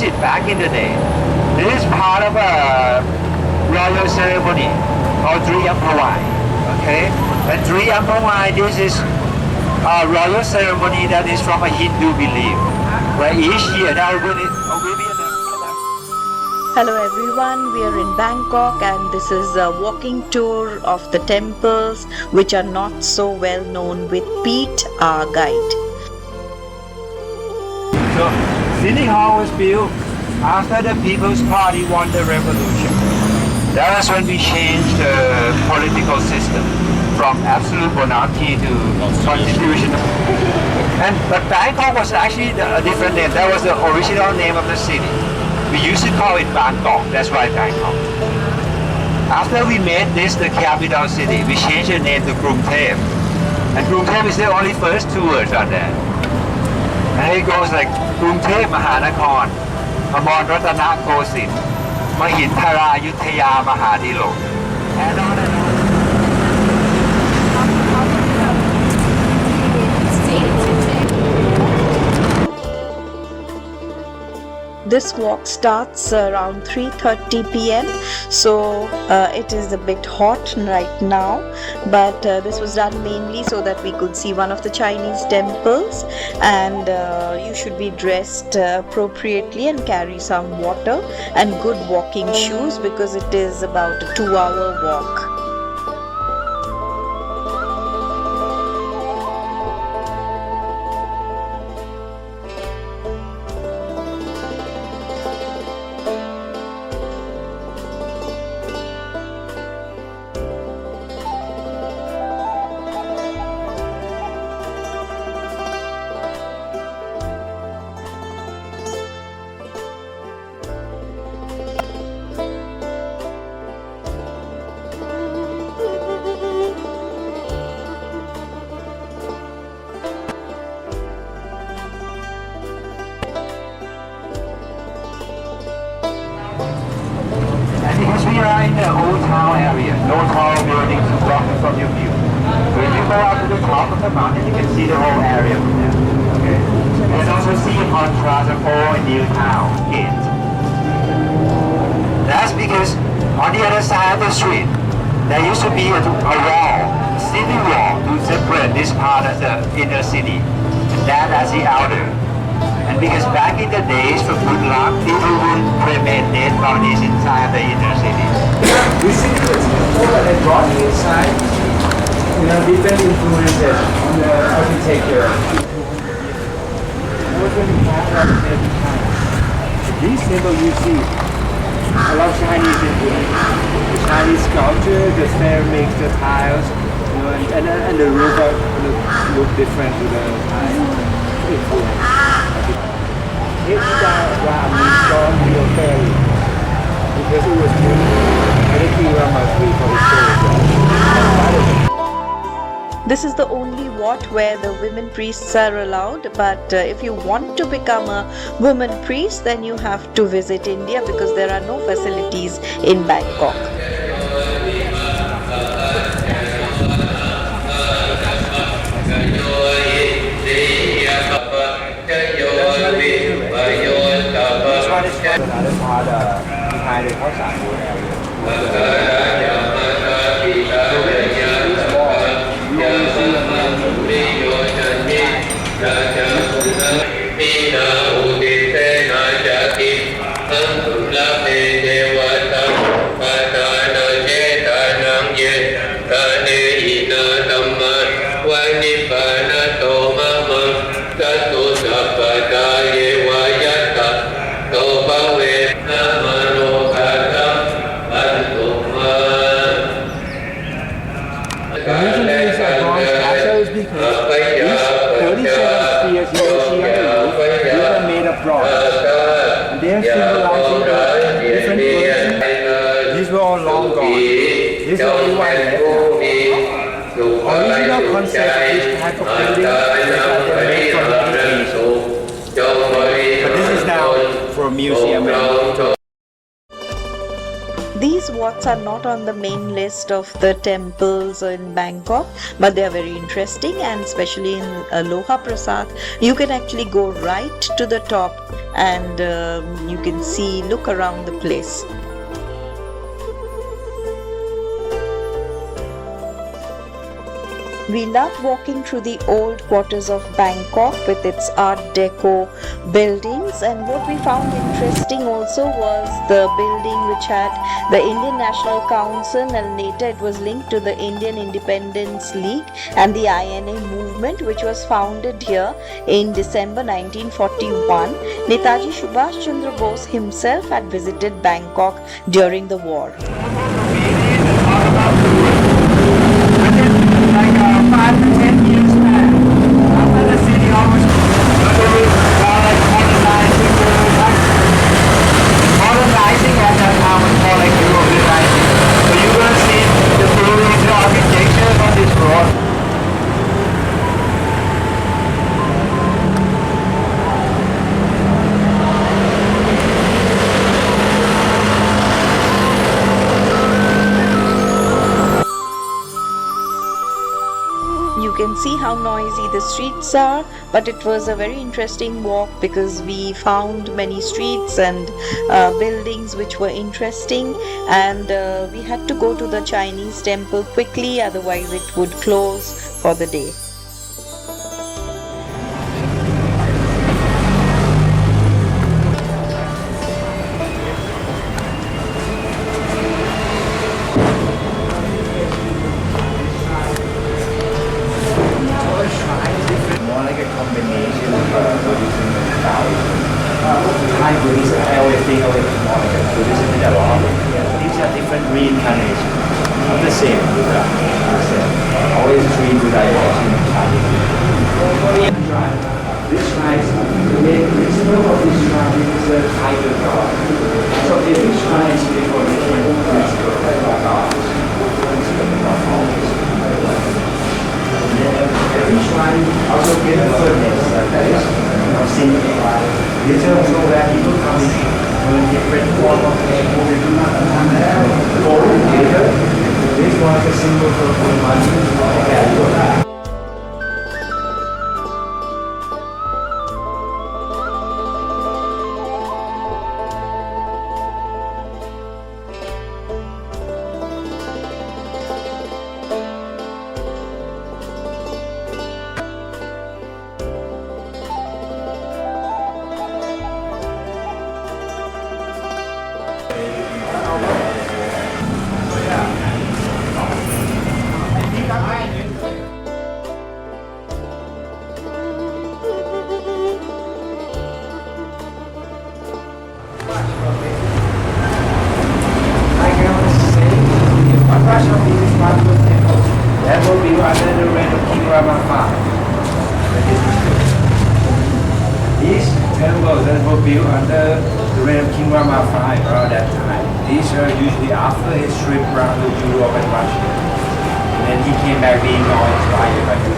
it back in the day. This is part of a royal ceremony called Triampawai. Okay, and Triampawai, this is a royal ceremony that is from a Hindu belief, where each year there will be Hello everyone, we are in Bangkok and this is a walking tour of the temples which are not so well known with Pete, our guide. So, City Hall was built after the People's Party won the revolution. That was when we changed the political system from absolute monarchy to constitutional. But Bangkok was actually a different name. That was the original name of the city. We used to call it Bangkok, that's why Bangkok. After we made this the capital city, we changed the name to Krungthep. And Krungthep is the only first two words on there. And it goes like Krungthep Mahanakon, Amon Ratana Kosin, Mahintara Ayutthaya Mahadilo. And on and on. This walk starts around 3:30 p.m. so it is a bit hot right now, but this was done mainly so that we could see one of the Chinese temples, and you should be dressed appropriately and carry some water and good walking shoes because it is about a 2-hour walk. Because we are in the old town area, no tall buildings blocking from your view. When you go up to the top of the mountain, you can see the whole area from there. Okay? You can also see a contrast of old and new town gate. That's because on the other side of the street, there used to be a wall, a city wall, to separate this part as the inner city, and that as the outer. And because back in the days, for good luck, people would cremate dead bodies inside the inner cities. We see this before they brought inside, different influences on the architecture. These symbols you see, a lot of Chinese influence. The Chinese sculpture, the ceramics, the tiles, and the roof look different to the Thai influence. It's around the storm real ferry because it was built at the Kiramaki for the. This is the only wat where the women priests are allowed, but if you want to become a woman priest, then you have to visit India because there are no facilities in Bangkok. Another part behind the outside These were all long gone. This is only one left now. Original concept of this type of building is made from the 80s. But this is now for a museum. these walks are not on the main list of the temples in Bangkok, but they are very interesting, and especially in Aloha Prasad, you can actually go right to the top and you can look around the place. We loved walking through the old quarters of Bangkok with its Art Deco buildings, and what we found interesting also was the building which had the Indian National Council, and later it was linked to the Indian Independence League and the INA movement, which was founded here in December 1941. Netaji Subhash Chandra Bose himself had visited Bangkok during the war. Like 5 to 10 years back, after the city almost modernizing at that time was more like Europeanizing. So you're going to see the buildings, the architecture on this road. You can see how noisy the streets are, but it was a very interesting walk because we found many streets and buildings which were interesting, and we had to go to the Chinese temple quickly, otherwise it would close for the day. These are different reincarnations of the same Buddha. Always three Buddha in Chinese. This shrine, the main principle of this shrine is the tiger god. So every shrine is for different principle of gods. Every shrine also gets a furnace that is signified. This is also where people come in. Different form of gold later. This was a symbol for money. That will be under the reign of King Rama V. These temples that were built under the reign of King Rama V around that time. These are usually after his trip around Europe and Russia. And then he came back being all inspired by the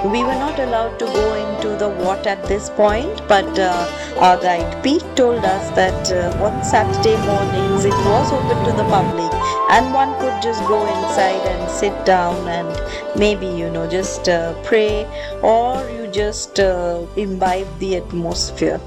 We were not allowed to go into the Wat at this point, but our guide Pete told us that on Saturday mornings it was open to the public and one could just go inside and sit down and maybe, just pray, or you just imbibe the atmosphere.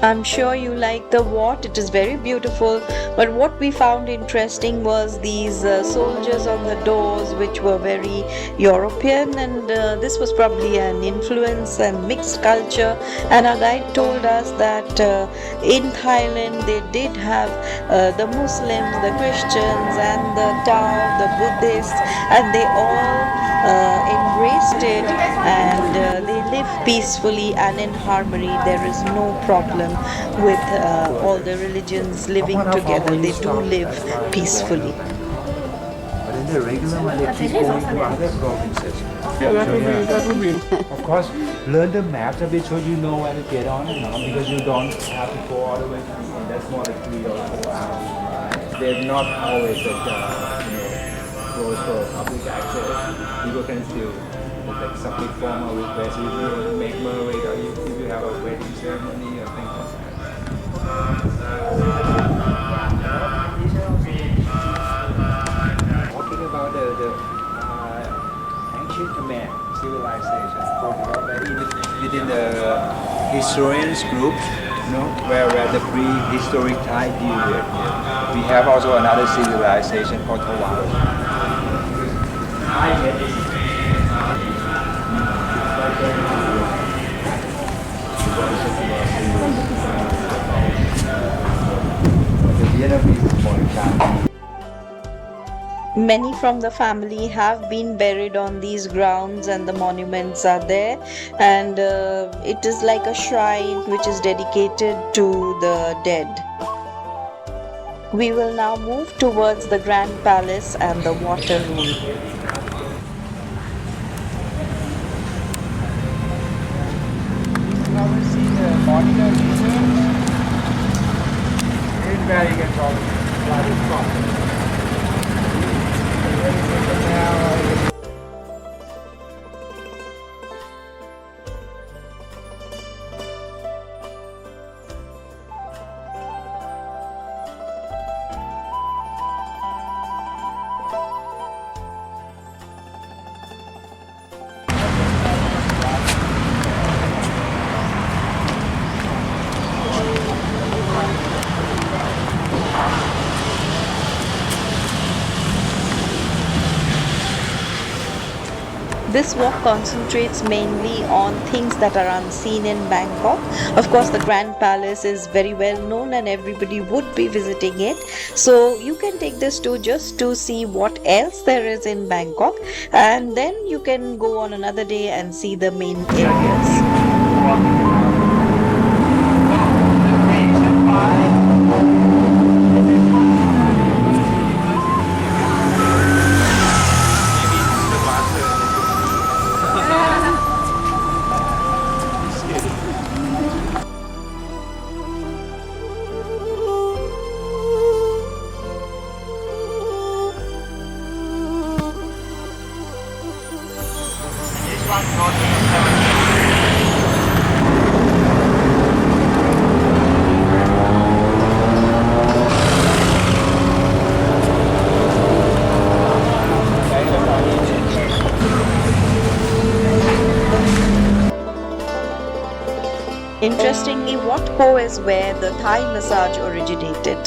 I'm sure you like the Wat, it is very beautiful, but what we found interesting was these soldiers on the doors, which were very European, and this was probably an influence and mixed culture. And our guide told us that in Thailand they did have the Muslims, the Christians and the Tao, the Buddhists, and they all embraced it, and they live peacefully and in harmony. There is no problem with all the religions living together. They do live peacefully. But in the regular one, they keep going to other provinces. Yeah, that would be. Of course, learn the maps a bit so you know where to get on and on, because you don't have to go all the way to the end. That's more like 3 or 4 hours. They're not always closed for public access. People can still submit formal requests if you make marriage or if you have a wedding ceremony or things like that. ancient Khmer civilization within the historians group, where the prehistoric time period. We have also another civilization called Tawara. Many from the family have been buried on these grounds, and the monuments are there, and it is like a shrine which is dedicated to the dead. We will now move towards the Grand Palace and the water room. Now we see the monument in where you can talk about it from. This walk concentrates mainly on things that are unseen in Bangkok. Of course, the Grand Palace is very well known and everybody would be visiting it. So you can take this tour just to see what else there is in Bangkok, and then you can go on another day and see the main areas. Interestingly, Wat Ko is where the Thai massage originated.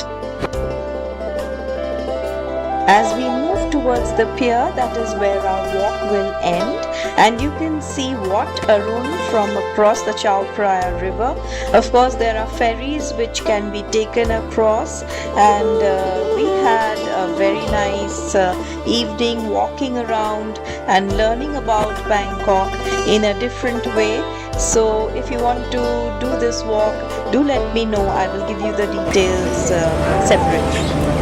As we move towards the pier, that is where our walk will end, and you can see Wat Arun from across the Chao Phraya river. Of course, there are ferries which can be taken across, and we had a very nice evening walking around and learning about Bangkok in a different way. So if you want to do this walk, do let me know. I will give you the details separately.